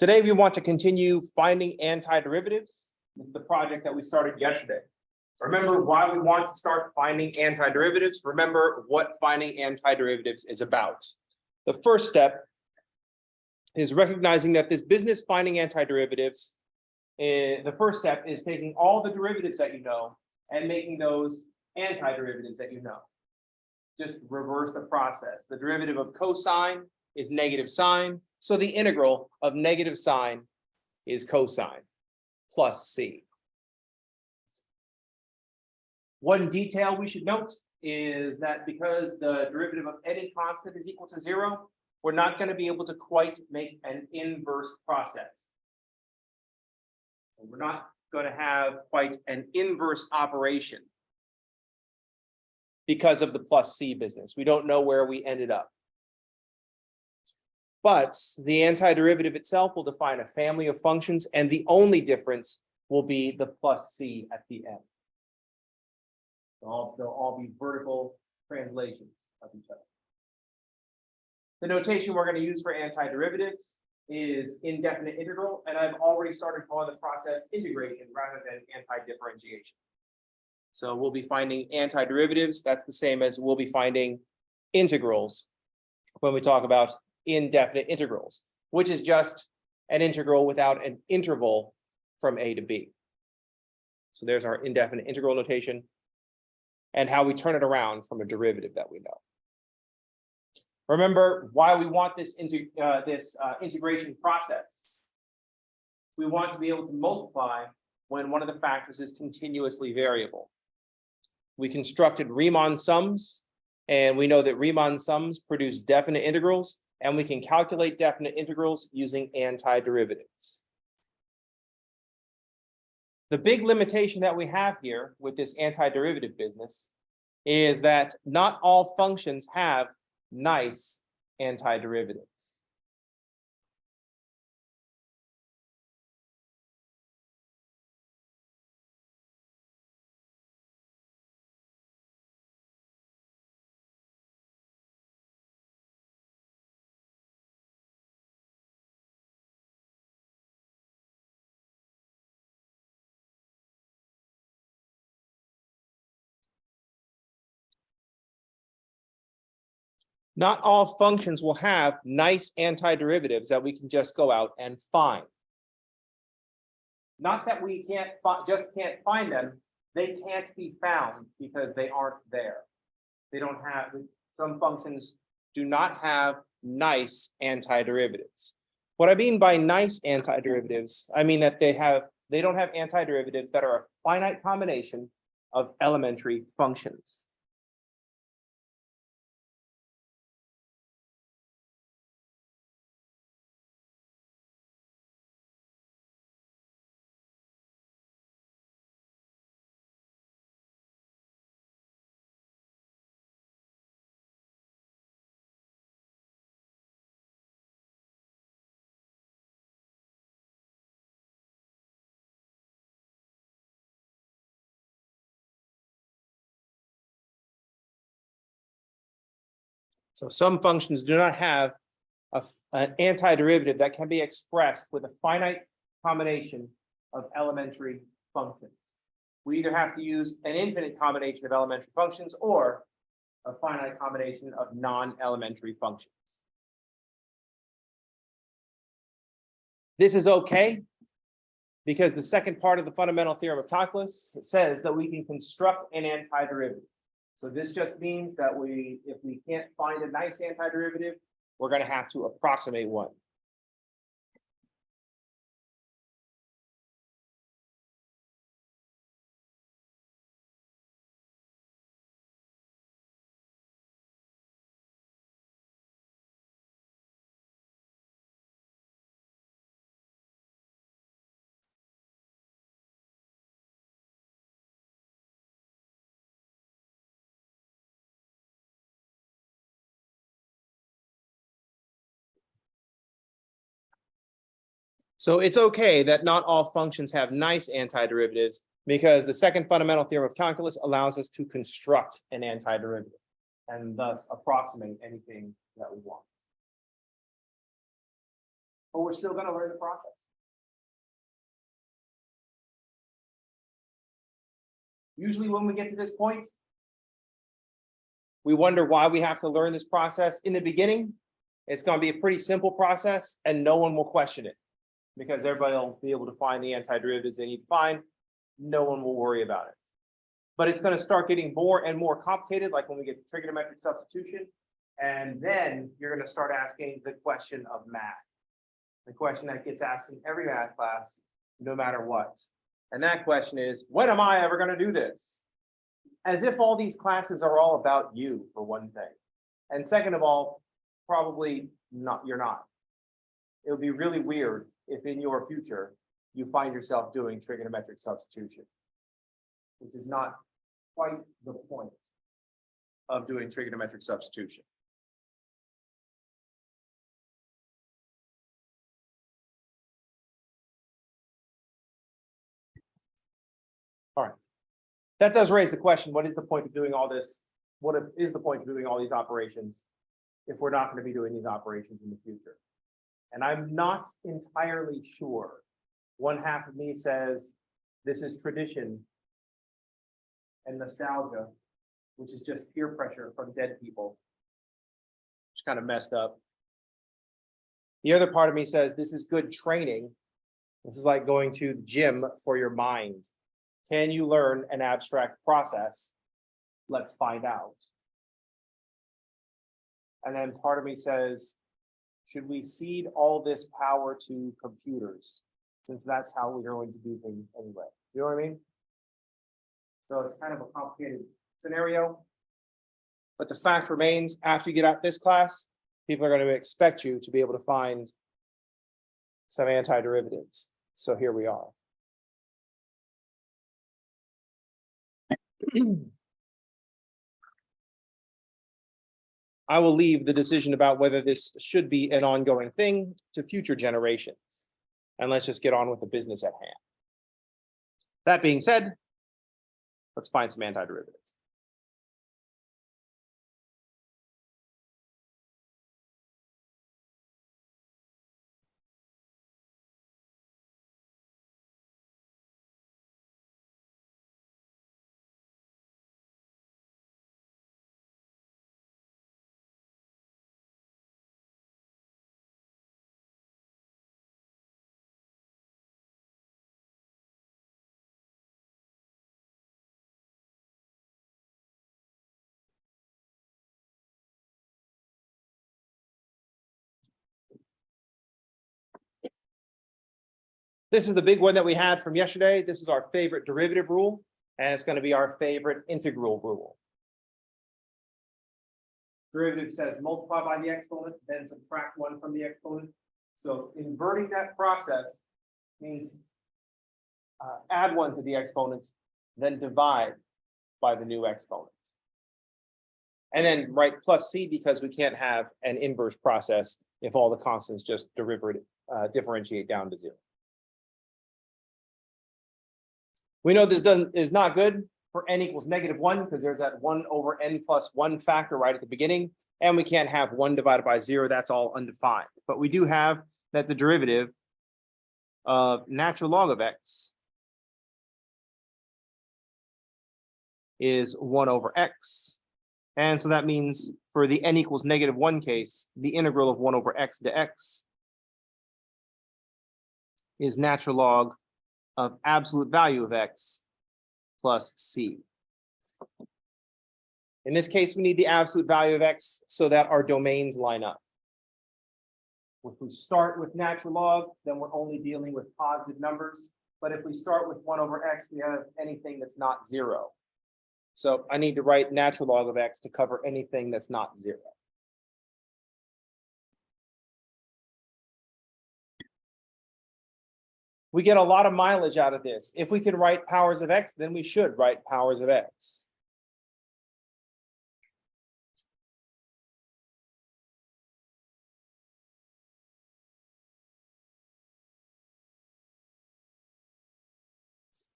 Today, we want to continue finding antiderivatives. This is the project that we started yesterday. Remember why we want to start finding antiderivatives. Remember what finding antiderivatives is about. The first step is recognizing that this business finding antiderivatives, the first step is taking all the derivatives that you know and making those antiderivatives that you know. Just reverse the process. The derivative of cosine is negative sine. So the integral of negative sine is cosine plus c. One detail we should note is that because the derivative of any constant is equal to 0, we're not going to be able to quite make an inverse process. So we're not going to have quite an inverse operation because of the plus c business. We don't know where we ended up. But the antiderivative itself will define a family of functions, and the only difference will be the plus c at the end. They'll all be vertical translations of each other. The notation we're going to use for antiderivatives is indefinite integral, and I've already started calling the process integration rather than antidifferentiation. So we'll be finding antiderivatives. That's the same as we'll be finding integrals when we talk about indefinite integrals, which is just an integral without an interval from a to b. So there's our indefinite integral notation and how we turn it around from a derivative that we know. Remember why we want this integration process. We want to be able to multiply when one of the factors is continuously variable. We constructed Riemann sums, and we know that Riemann sums produce definite integrals, and we can calculate definite integrals using antiderivatives. The big limitation that we have here with this antiderivative business is that not all functions have nice antiderivatives. Not all functions will have nice antiderivatives that we can just go out and find. Not that we can't find them, they can't be found because they aren't there. They don't have, some functions do not have nice antiderivatives. What I mean by nice antiderivatives, I mean that they don't have antiderivatives that are a finite combination of elementary functions. So some functions do not have an antiderivative that can be expressed with a finite combination of elementary functions. We either have to use an infinite combination of elementary functions or a finite combination of non-elementary functions. This is okay because the second part of the fundamental theorem of calculus says that we can construct an antiderivative. So this just means that if we can't find a nice antiderivative, we're going to have to approximate one. So it's okay that not all functions have nice antiderivatives because the second fundamental theorem of calculus allows us to construct an antiderivative and thus approximate anything that we want. but we're still going to learn the process. Usually when we get to this point, we wonder why we have to learn this process. In the beginning, it's going to be a pretty simple process and no one will question it because everybody will be able to find the antiderivatives they need to find. No one will worry about it. But it's going to start getting more and more complicated, like when we get to trigonometric substitution. And then you're going to start asking the question of math. The question that gets asked in every math class, no matter what. And that question is, when am I ever going to do this? As if all these classes are all about you, for one thing. And second of all, probably not, you're not. It would be really weird if in your future you find yourself doing trigonometric substitution, which is not quite the point of doing trigonometric substitution. All right. That does raise the question, what is the point of doing all this? What is the point of doing all these operations if we're not going to be doing these operations in the future? And I'm not entirely sure. One half of me says this is tradition and nostalgia, which is just peer pressure from dead people. It's kind of messed up. The other part of me says this is good training. This is like going to the gym for your mind. Can you learn an abstract process? Let's find out. And then part of me says, should we cede all this power to computers? Since that's how we're going to do things anyway. You know what I mean? So it's kind of a complicated scenario. But the fact remains, after you get out this class, people are going to expect you to be able to find some antiderivatives. So here we are. I will leave the decision about whether this should be an ongoing thing to future generations. And let's just get on with the business at hand. That being said, let's find some antiderivatives. This is the big one that we had from yesterday. This is our favorite derivative rule, and it's going to be our favorite integral rule. Derivative says multiply by the exponent, then subtract 1 from the exponent. So inverting that process means add 1 to the exponent, then divide by the new exponent. And then write plus c because we can't have an inverse process if all the constants just differentiate down to 0. We know this is not good for n equals -1 because there's that 1 over n plus 1 factor right at the beginning, and we can't have 1 divided by 0. That's all undefined. But we do have that the derivative of natural log of x is 1 over x. And so that means for the n equals -1 case, the integral of 1 over x dx is natural log of absolute value of x plus c. In this case, we need the absolute value of x so that our domains line up. If we start with natural log, then we're only dealing with positive numbers. But if we start with 1 over x, we have anything that's not 0. So I need to write natural log of x to cover anything that's not 0. We get a lot of mileage out of this. If we can write powers of x, then we should write powers of x.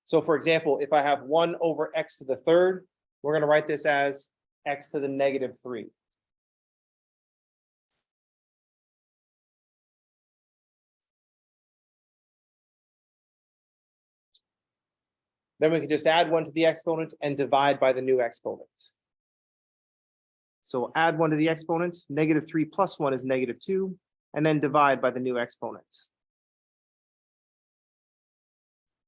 So for example, if I have 1 over x to the 3rd, we're going to write this as x to the -3. Then we can just add 1 to the exponent and divide by the new exponent. So we'll add 1 to the exponent, -3 plus 1 is -2, and then divide by the new exponent.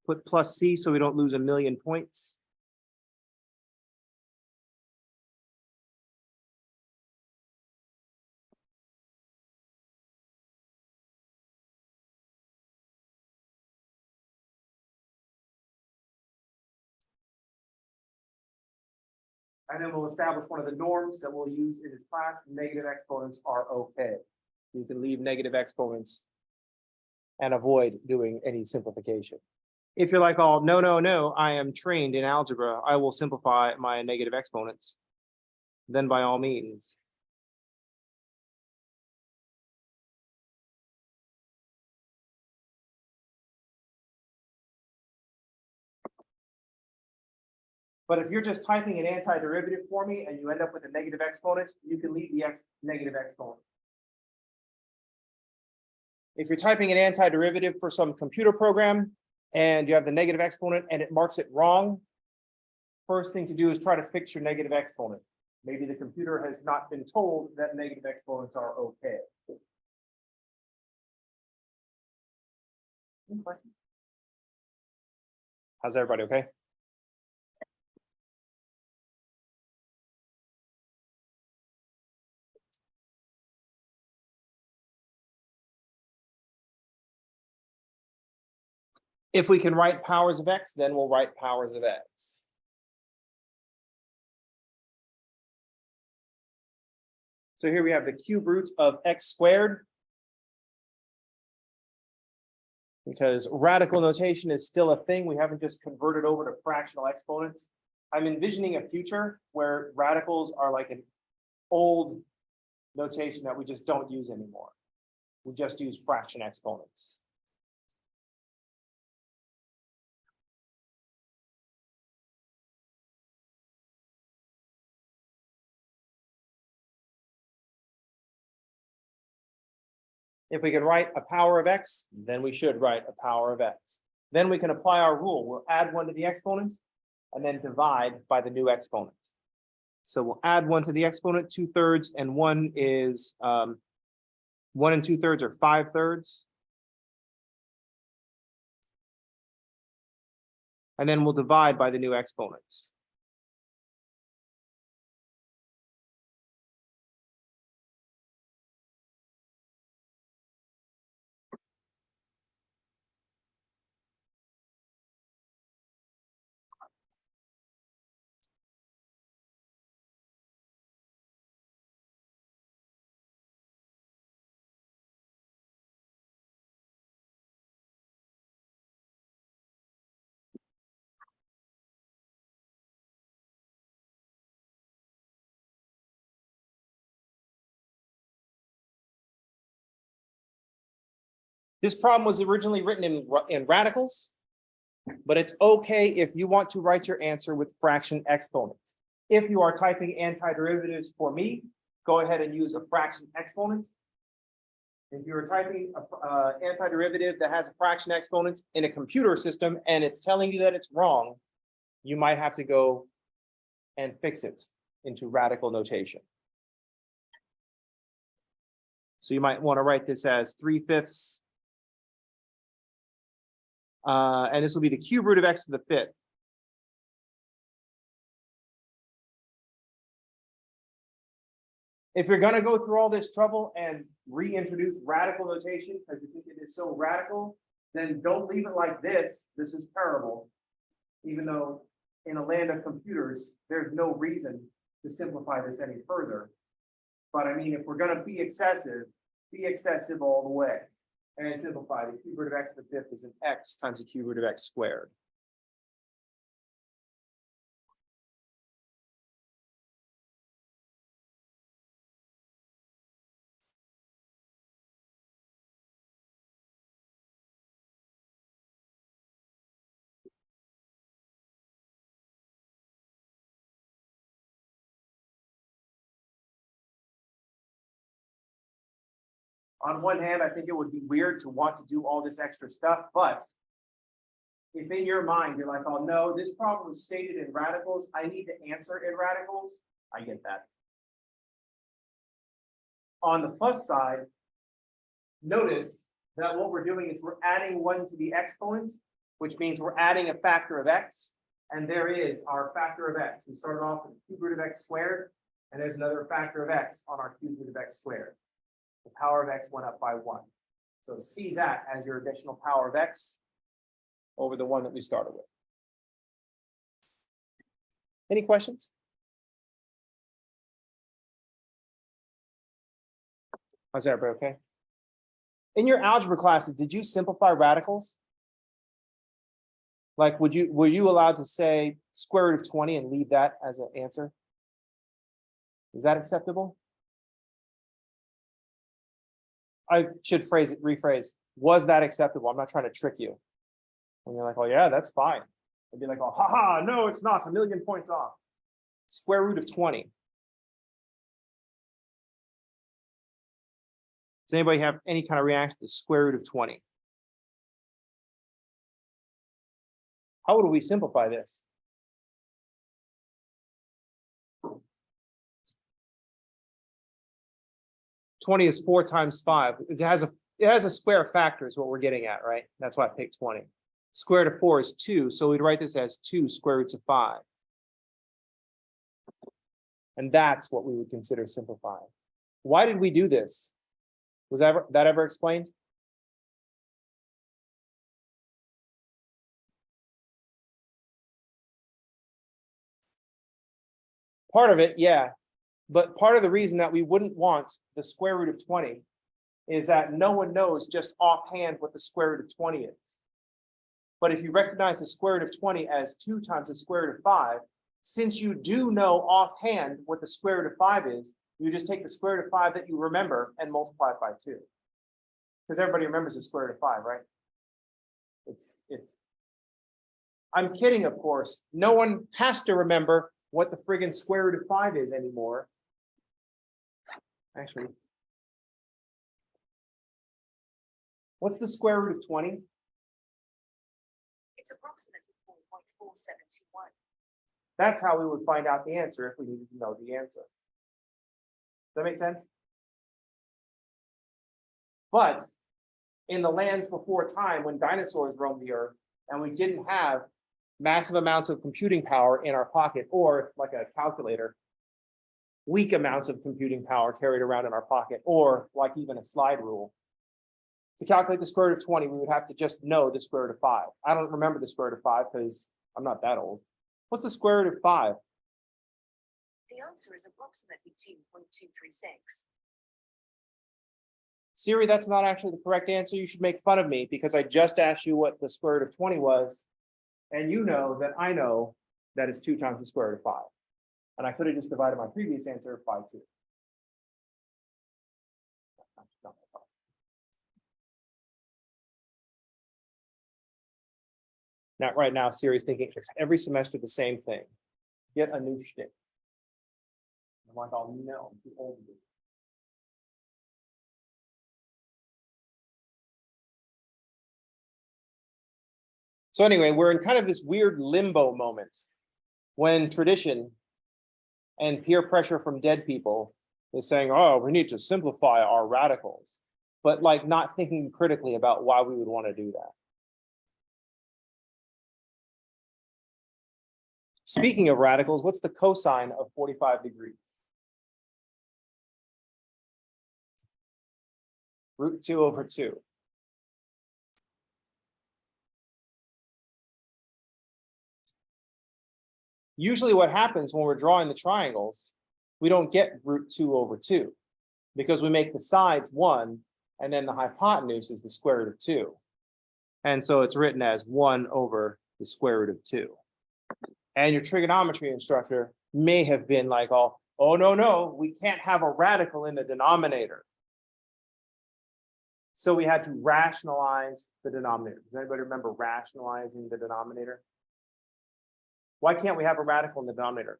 Put plus C so we don't lose 1,000,000 points. And then we'll establish one of the norms that we'll use in this class. Negative exponents are okay. You can leave negative exponents and avoid doing any simplification. If you're like, oh, no, I am trained in algebra, I will simplify my negative exponents, then by all means. But if you're just typing an antiderivative for me and you end up with a negative exponent, you can leave the negative exponent. If you're typing an antiderivative for some computer program and you have the negative exponent and it marks it wrong, first thing to do is try to fix your negative exponent. Maybe the computer has not been told that negative exponents are okay. Any questions? How's everybody okay? If we can write powers of x, then we'll write powers of x. So here we have the cube root of x squared. Because radical notation is still a thing. We haven't just converted over to fractional exponents. I'm envisioning a future where radicals are like an old notation that we just don't use anymore. We just use fraction exponents. If we can write a power of x, then we should write a power of x. Then we can apply our rule. We'll add 1 to the exponent and then divide by the new exponent. So we'll add 1 to the exponent, 2/3, and 1 is 1 2/3 are 5/3. And then we'll divide by the new exponent. This problem was originally written in radicals, but it's okay if you want to write your answer with fraction exponents. If you are typing antiderivatives for me, go ahead and use a fraction exponent. If you're typing an antiderivative that has a fraction exponent in a computer system and it's telling you that it's wrong, you might have to go and fix it into radical notation. So you might want to write this as 3/5. And this will be the cube root of x to the 5th. If you're going to go through all this trouble and reintroduce radical notation because you think it is so radical, then don't leave it like this. This is terrible. Even though in a land of computers, there's no reason to simplify this any further. But I mean, if we're going to be excessive all the way. And simplify, the cube root of x to the 5th is an x times the cube root of x squared. On one hand, I think it would be weird to want to do all this extra stuff, but if in your mind, you're like, oh no, this problem was stated in radicals, I need to answer in radicals, I get that. On the plus side, notice that what we're doing is we're adding 1 to the exponent, which means we're adding a factor of x. And there is our factor of x. We started off with the cube root of x squared, and there's another factor of x on our cube root of x squared. The power of x went up by 1. So see that as your additional power of x over the one that we started with. Any questions? How's that, everybody okay? In your algebra classes, did you simplify radicals? Like, were you allowed to say square root of 20 and leave that as an answer? Is that acceptable? I should rephrase. Was that acceptable? I'm not trying to trick you. When you're like, oh yeah, that's fine. I'd be like, oh, haha, no, it's not. 1,000,000 points off. Square root of 20. Does anybody have any kind of reaction to square root of 20? How would we simplify this? $20 is 4 times 5. It has a square factor is what we're getting at, right? That's why I picked 20. Square root of 4 is 2, so we'd write this as 2 square roots of 5. And that's what we would consider simplifying. Why did we do this? Was that ever explained? Part of it, yeah. But part of the reason that we wouldn't want the square root of 20 is that no one knows just offhand what the square root of 20 is. But if you recognize the square root of 20 as 2 times the square root of 5, since you do know offhand what the square root of 5 is, you just take the square root of 5 that you remember and multiply it by 2. Because everybody remembers the square root of 5, right? I'm kidding, of course. No one has to remember what the friggin' square root of 5 is anymore. Actually, what's the square root of 20? It's approximately 4.4721. That's how we would find out the answer if we needed to know the answer. Does that make sense? But in the lands before time, when dinosaurs roamed the earth and we didn't have massive amounts of computing power in our pocket, or like a calculator, weak amounts of computing power carried around in our pocket, or like even a slide rule. To calculate the square root of 20, we would have to just know the square root of 5. I don't remember the square root of 5 because I'm not that old. What's the square root of 5? The answer is approximately 2.236. Siri, that's not actually the correct answer. You should make fun of me because I just asked you what the square root of 20 was. And you know that I know that it's 2 times the square root of 5. And I could have just divided my previous answer by 2. Now, right now, Siri's thinking every semester the same thing. Get a new shtick. I'm like, oh no, I'm too old to do it. So anyway, we're in kind of this weird limbo moment when tradition and peer pressure from dead people is saying, oh, we need to simplify our radicals, but like not thinking critically about why we would want to do that. Speaking of radicals, what's the cosine of 45 degrees? Root 2 over 2. Usually what happens when we're drawing the triangles, we don't get root 2 over 2 because we make the sides 1 and then the hypotenuse is the square root of 2. And so it's written as 1 over the square root of 2. And your trigonometry instructor may have been like, oh no, we can't have a radical in the denominator. So we had to rationalize the denominator. Does anybody remember rationalizing the denominator? Why can't we have a radical in the denominator?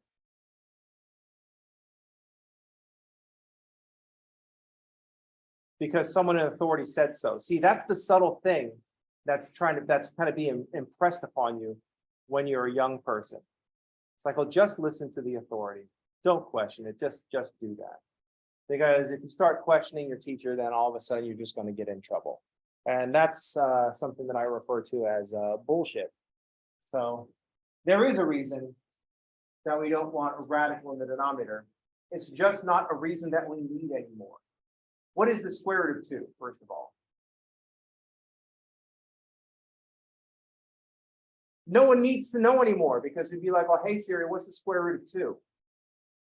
Because someone in authority said so. See, that's the subtle thing that's kind of being impressed upon you when you're a young person. It's like, oh, just listen to the authority. Don't question it. Just do that. Because if you start questioning your teacher, then all of a sudden you're just going to get in trouble. And that's something that I refer to as bullshit. So there is a reason that we don't want a radical in the denominator. It's just not a reason that we need anymore. What is the square root of 2, first of all? No one needs to know anymore because we'd be like, well, hey Siri, what's the square root of 2?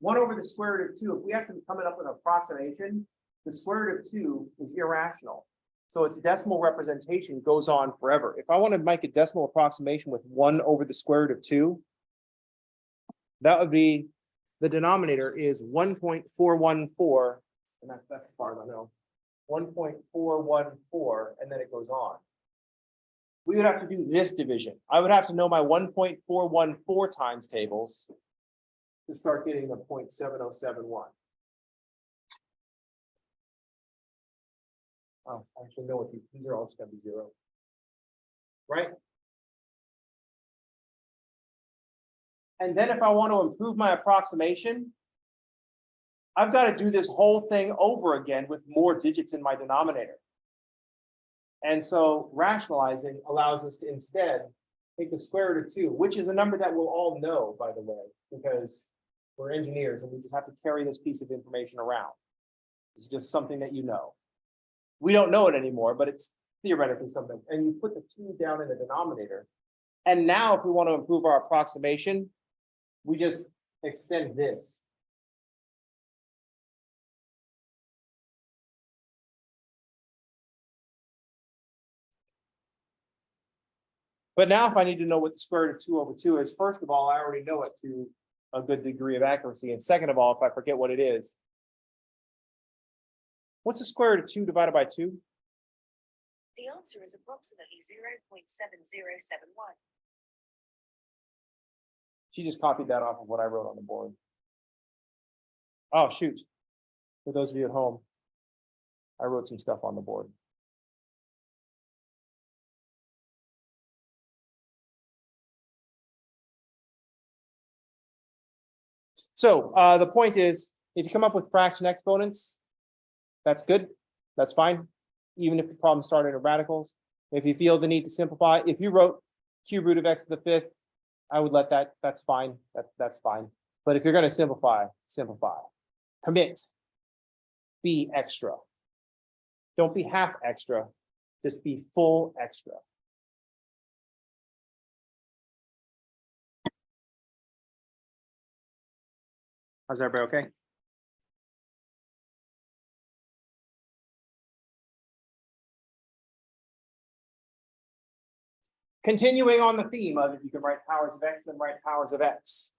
1 over the square root of 2, if we have to be coming up with an approximation, the square root of 2 is irrational. So its decimal representation goes on forever. If I want to make a decimal approximation with 1 over the square root of 2, that would be, the denominator is 1.414, and that's the part I know, 1.414, and then it goes on. We would have to do this division. I would have to know my 1.414 times tables to start getting the 0.7071. Oh, I actually know what these are all just going to be 0. Right? And then if I want to improve my approximation, I've got to do this whole thing over again with more digits in my denominator. And so rationalizing allows us to instead take the square root of 2, which is a number that we'll all know, by the way, because we're engineers and we just have to carry this piece of information around. It's just something that you know. We don't know it anymore, but it's theoretically something. And you put the 2 down in the denominator. And now if we want to improve our approximation, we just extend this. But now if I need to know what the square root of 2 over 2 is, first of all, I already know it to a good degree of accuracy. And second of all, if I forget what it is, what's the square root of 2 divided by 2? The answer is approximately 0.7071. She just copied that off of what I wrote on the board. Oh, shoot. For those of you at home, I wrote some stuff on the board. So the point is, if you come up with fraction exponents, that's good. That's fine. Even if the problem started at radicals. If you feel the need to simplify, if you wrote cube root of x to the 5th, I would let that, that's fine. That's fine. But if you're going to simplify, simplify. Commit. Be extra. Don't be half extra. Just be full extra. How's everybody okay? Continuing on the theme of if you can write powers of x, then write powers of x.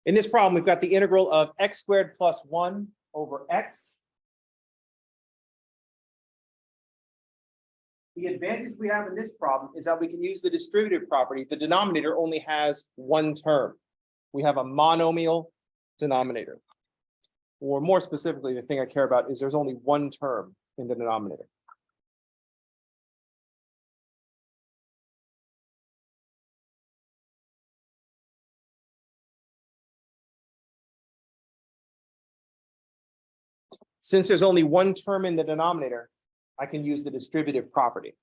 In this problem, we've got the integral of x squared plus 1 over x. The advantage we have in this problem is that we can use the distributive property. The denominator only has 1 term. We have a monomial denominator. Or more specifically, the thing I care about is there's only 1 term in the denominator. Since there's only 1 term in the denominator, I can use the distributive property.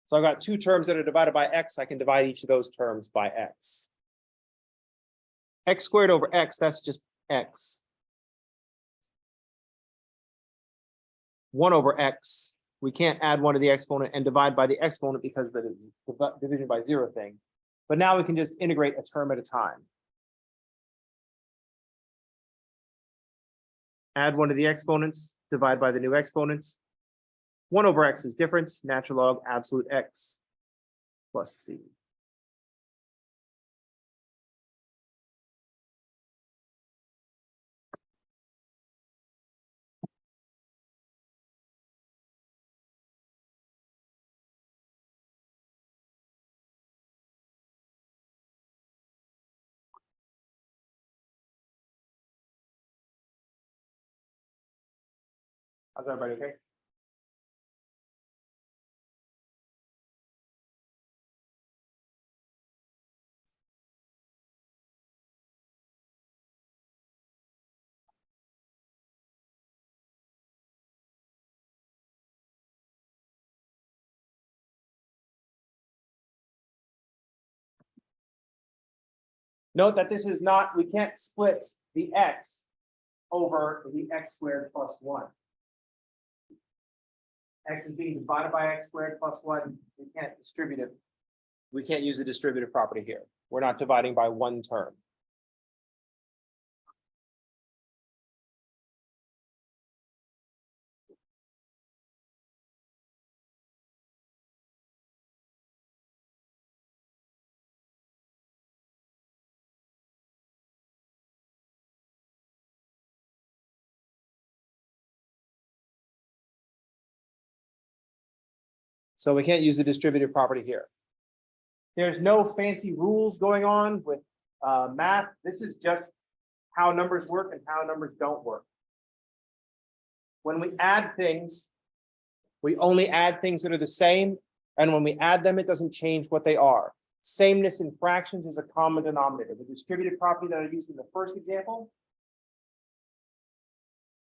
So I've got 2 terms that are divided by x. I can divide each of those terms by x. X squared over x, that's just x. 1 over x We can't add 1 to the exponent and divide by the exponent because that is division by 0 thing. But now we can just integrate a term at a time. Add 1 to the exponents, divide by the new exponents. 1 over x is difference, natural log absolute x plus c. How's everybody okay? Note that this is not, we can't split the x over the x squared plus 1. X is being divided by x squared plus 1. We can't distribute it. We can't use the distributive property here. We're not dividing by 1 term. So we can't use the distributive property here. There's no fancy rules going on with math. This is just how numbers work and how numbers don't work. When we add things, we only add things that are the same. And when we add them, it doesn't change what they are. Sameness in fractions is a common denominator. The distributive property that I used in the first example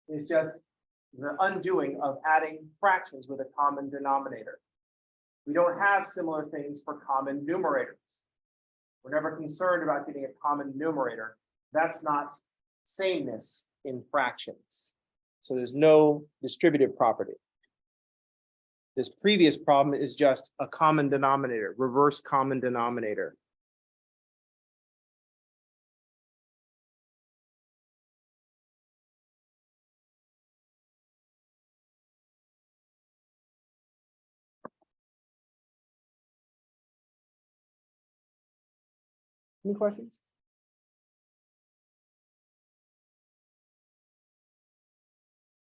is just the undoing of adding fractions with a common denominator. We don't have similar things for common numerators. We're never concerned about getting a common numerator. That's not sameness in fractions. So there's no distributive property. This previous problem is just a common denominator, reverse common denominator. Any questions?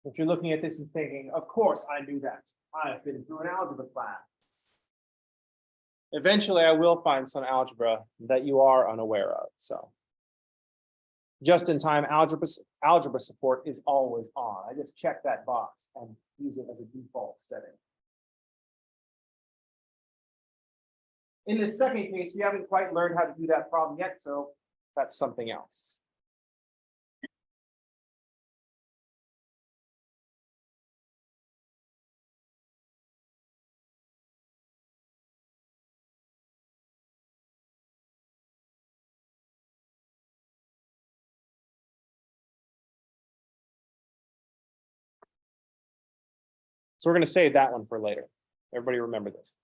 If you're looking at this and thinking, of course I knew that. I've been through an algebra class. Eventually I will find some algebra that you are unaware of. So just-in-time algebra support is always on. I just check that box and use it as a default setting. In this second case, we haven't quite learned how to do that problem yet, so that's something else. So we're going to save that one for later. Everybody remember this.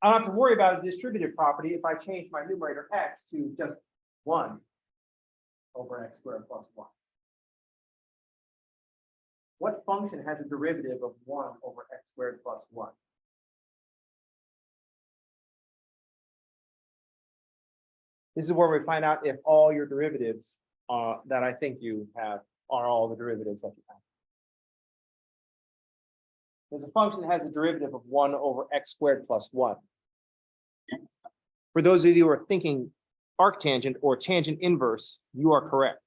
I don't have to worry about a distributive property if I change my numerator x to just 1 over x squared plus 1. What function has a derivative of 1 over x squared plus 1? This is where we find out if all your derivatives that I think you have are all the derivatives that you have. There's a function that has a derivative of 1 over x squared plus 1. For those of you who are thinking arctangent or tangent inverse, you are correct.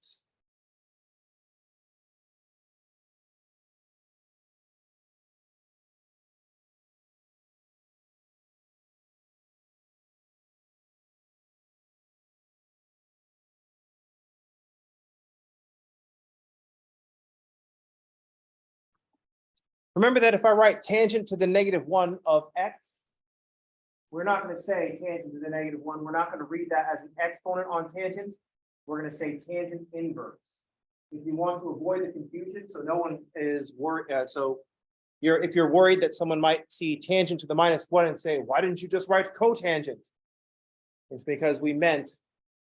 Remember that if I write tangent to the -1 of x, we're not going to say tangent to the -1. We're not going to read that as an exponent on tangent. We're going to say tangent inverse. If you want to avoid the confusion, so no one is worried, if you're worried that someone might see tangent to the -1 and say, why didn't you just write cotangent? It's because we meant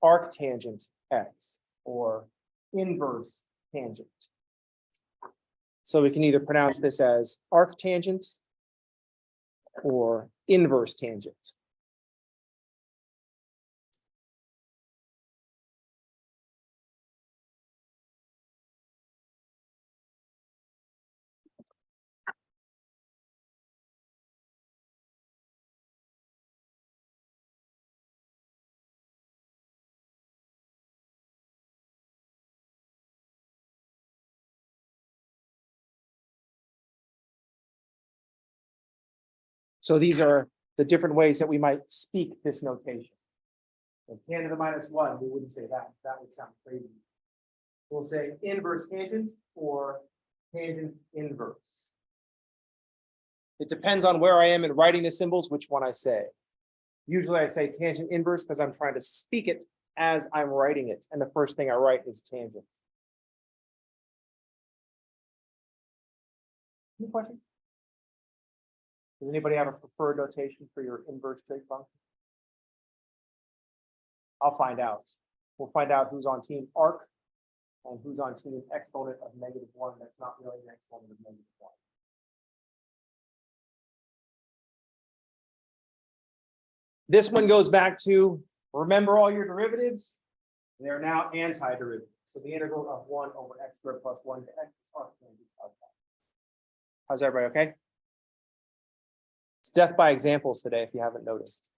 arctangent x or inverse tangent. So we can either pronounce this as arctangent or inverse tangent. So these are the different ways that we might speak this notation. So tan to the -1, we wouldn't say that. That would sound crazy. We'll say inverse tangent or tangent inverse. It depends on where I am in writing the symbols, which one I say. Usually I say tangent inverse because I'm trying to speak it as I'm writing it. And the first thing I write is tangent. Any questions? Does anybody have a preferred notation for your inverse trig function? I'll find out. We'll find out who's on team arc and who's on team exponent of -1. That's not really an exponent of -1. This one goes back to, remember all your derivatives? They're now antiderivatives. So the integral of 1 over x squared plus 1 to x is arctangent of that. How's everybody okay? It's death by examples today, if you haven't noticed.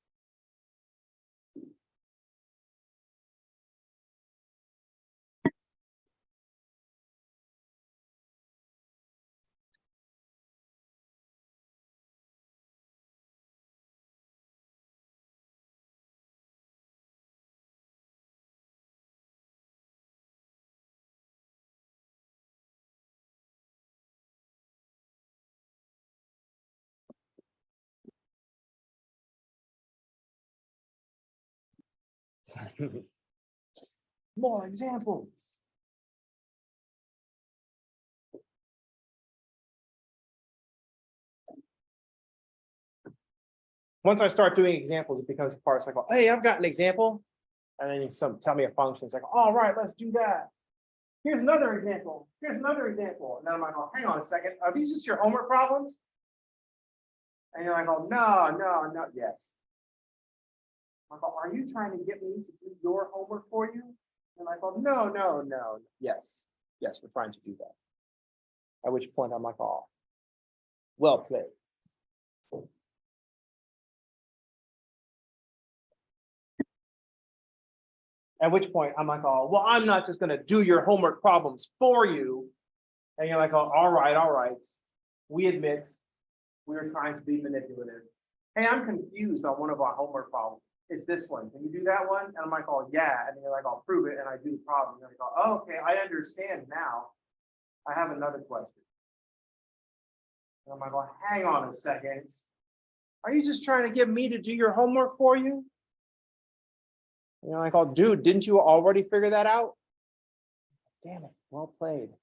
More examples. Once I start doing examples, it becomes a part. It's like, well, hey, I've got an example. And then some tell me a function. It's like, all right, let's do that. Here's another example. Here's another example. And then I'm like, oh, hang on a second. Are these just your homework problems? And you're like, oh, no, yes. I'm like, oh, are you trying to get me to do your homework for you? And I'm like, oh, no. Yes, we're trying to do that. At which point I'm like, oh, well played. At which point I'm like, oh, well, I'm not just going to do your homework problems for you. And you're like, oh, all right. We admit we were trying to be manipulative. Hey, I'm confused on one of our homework problems. It's this one. Can you do that one? And I'm like, oh, yeah. And then you're like, I'll prove it. And I do the problem. And you're like, oh, okay, I understand now. I have another question. And I'm like, oh, hang on a second. Are you just trying to get me to do your homework for you? And you're like, oh, dude, didn't you already figure that out? Damn it, well played.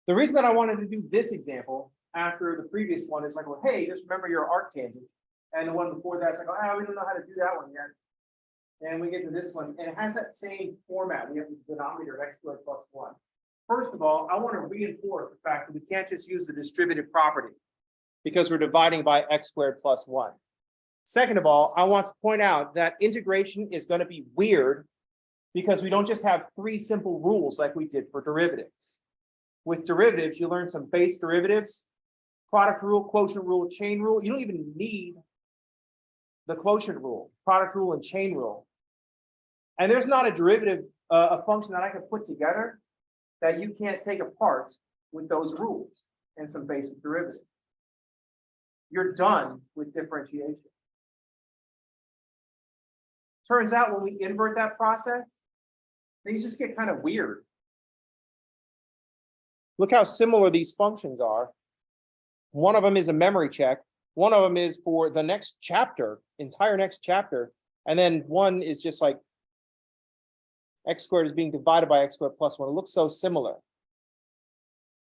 The reason that I wanted to do this example after the previous one is like, well, hey, just remember your arctangent. And the one before that's like, oh, we don't know how to do that one yet. And we get to this one, and it has that same format. We have the denominator of x squared plus 1. First of all, I want to reinforce the fact that we can't just use the distributive property because we're dividing by x squared plus 1. Second of all, I want to point out that integration is going to be weird because we don't just have 3 simple rules like we did for derivatives. With derivatives, you learn some base derivatives, product rule, quotient rule, chain rule. You don't even need the quotient rule, product rule, and chain rule. And there's not a derivative, a function that I can put together that you can't take apart with those rules and some basic derivatives. You're done with differentiation. Turns out when we invert that process, things just get kind of weird. Look how similar these functions are. One of them is a memory check. One of them is for the next chapter, entire next chapter. And then one is just like x squared is being divided by x squared plus 1. It looks so similar.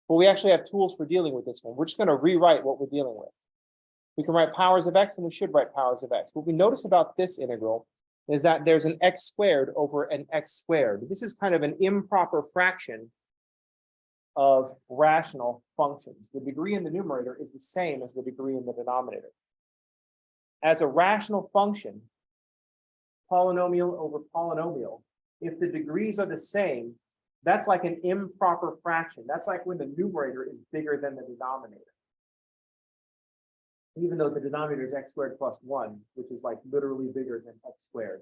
But we actually have tools for dealing with this one. We're just going to rewrite what we're dealing with. We can write powers of x, and we should write powers of x. What we notice about this integral is that there's an x squared over an x squared. This is kind of an improper fraction of rational functions. The degree in the numerator is the same as the degree in the denominator. As a rational function, polynomial over polynomial, if the degrees are the same, that's like an improper fraction. That's like when the numerator is bigger than the denominator. Even though the denominator is x squared plus 1, which is like literally bigger than x squared.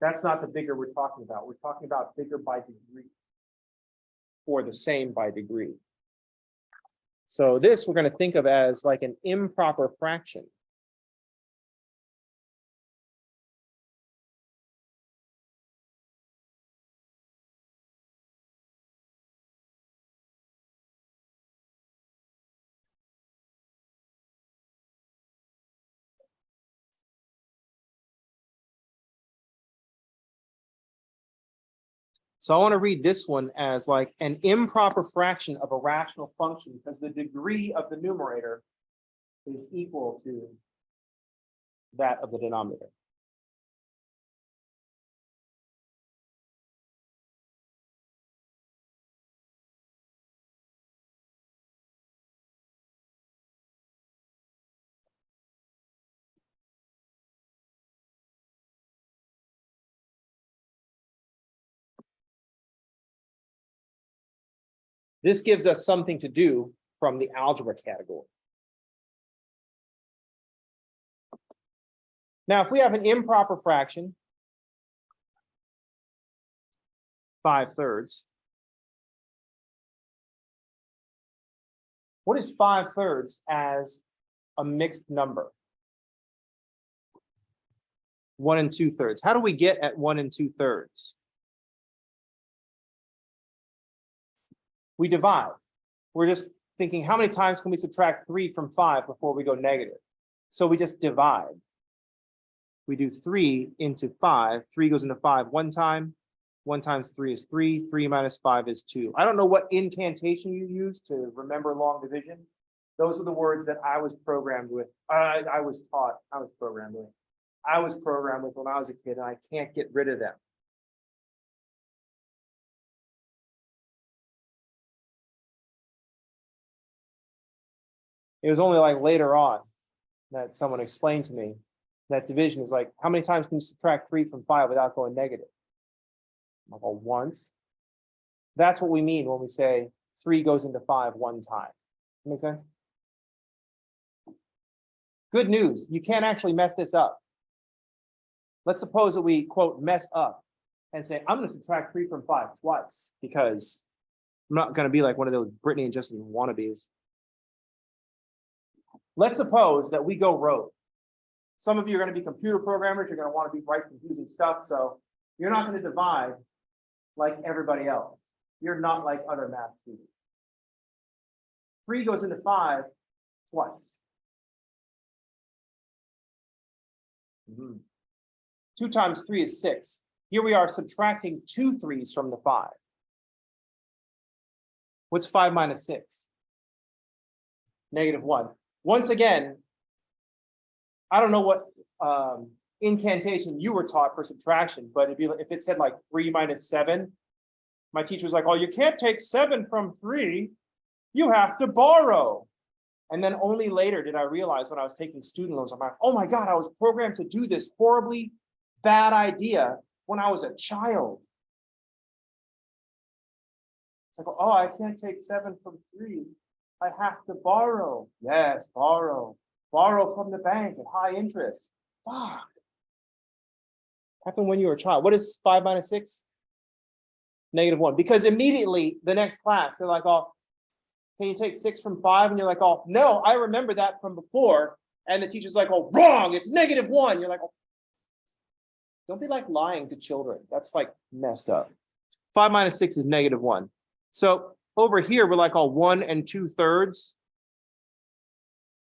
That's not the bigger we're talking about. We're talking about bigger by degree, or the same by degree. So this we're going to think of as like an improper fraction. So I want to read this one as like an improper fraction of a rational function because the degree of the numerator is equal to that of the denominator. This gives us something to do from the algebra category. Now, if we have an improper fraction, 5/3. What is 5/3 as a mixed number? 1 2/3. How do we get at 1 2/3? We divide. We're just thinking, how many times can we subtract 3 from 5 before we go negative? So we just divide. We do 3 into 5. 3 goes into 5 one time. 1 times 3 is 3. 3 minus 5 is 2. I don't know what incantation you use to remember long division. Those are the words that I was programmed with. I was programmed with when I was a kid, and I can't get rid of them. It was only like later on that someone explained to me that division is like, how many times can you subtract 3 from 5 without going negative? I'm like, well, once. That's what we mean when we say 3 goes into 5 one time. Make sense? Good news, you can't actually mess this up. Let's suppose that we, quote, mess up and say, I'm going to subtract 3 from 5 twice because I'm not going to be like one of those Brittany and Justin wannabes. Let's suppose that we go rogue. Some of you are going to be computer programmers. You're going to want to be write confusing stuff. So you're not going to divide like everybody else. You're not like other math students. 3 goes into 5 twice. 2 times 3 is 6. Here we are subtracting 2 3s from the 5. What's 5 minus 6? -1. Once again, I don't know what incantation you were taught for subtraction, but if it said like 3 minus 7, my teacher was like, oh, you can't take 7 from 3. You have to borrow. And then only later did I realize when I was taking student loans, I'm like, oh my God, I was programmed to do this horribly bad idea when I was a child. It's like, oh, I can't take 7 from 3. I have to borrow. Yes, borrow. Borrow from the bank at high interest. Fuck. Happened when you were a child. What is 5 minus 6? -1. Because immediately the next class, they're like, oh, can you take 6 from 5? And you're like, oh, no, I remember that from before. And the teacher's like, oh, wrong. It's -1. You're like, oh. Don't be like lying to children. That's like messed up. 5 minus 6 is -1. So over here, we're like all 1 2/3.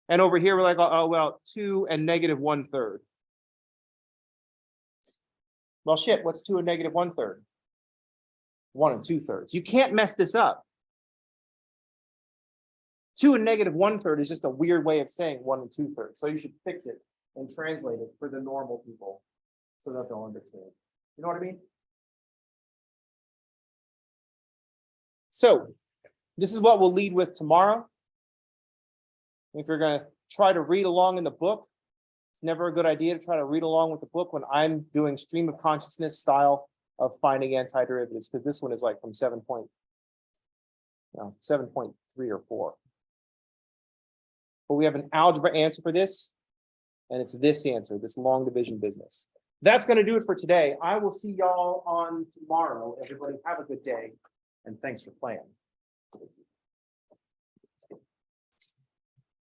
And over here, we're like, oh, well, 2 and -1/3. Well, shit, what's 2 and -1/3? 1 2/3. You can't mess this up. 2 and -1/3 is just a weird way of saying 1 2/3. So you should fix it and translate it for the normal people so that they'll understand. You know what I mean? So this is what we'll lead with tomorrow. If you're going to try to read along in the book, it's never a good idea to try to read along with the book when I'm doing stream of consciousness style of finding antiderivatives, because this one is like from 7.3 or 4. But we have an algebra answer for this, and it's this answer, this long division business. That's going to do it for today. I will see y'all on tomorrow. Everybody have a good day, and thanks for playing.